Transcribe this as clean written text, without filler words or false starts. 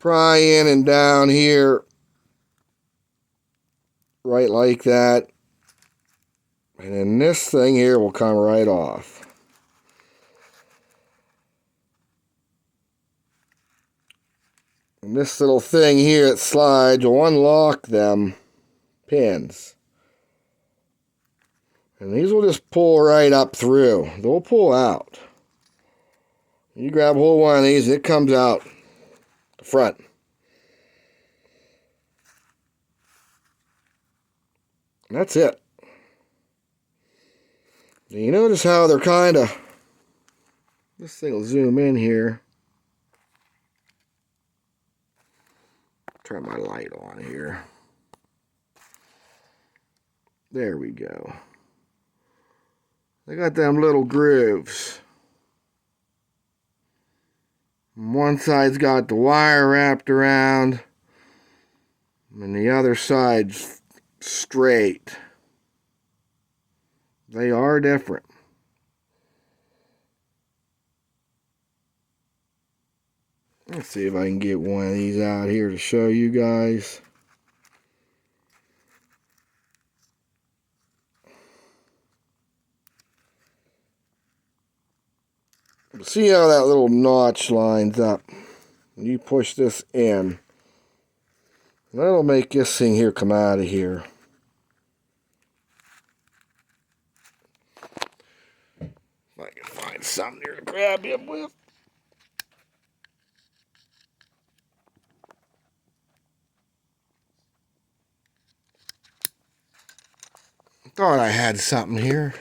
pry in and down here, right like that. And then this thing here will come right off. And this little thing here that slides will unlock them pins. And these will just pull right up through. They'll pull out. You grab hold of one of these, it comes out the front. And that's it. You notice how they're kind of... This thing will zoom in here. Turn my light on here. There we go. They got them little grooves. One side's got the wire wrapped around, and the other side's straight. They are different. Let's see if I can get one of these out here to show you guys. See how that little notch lines up? You push this in. That'll make this thing here come out of here. If I can find something here to grab him with. Thought I had something here.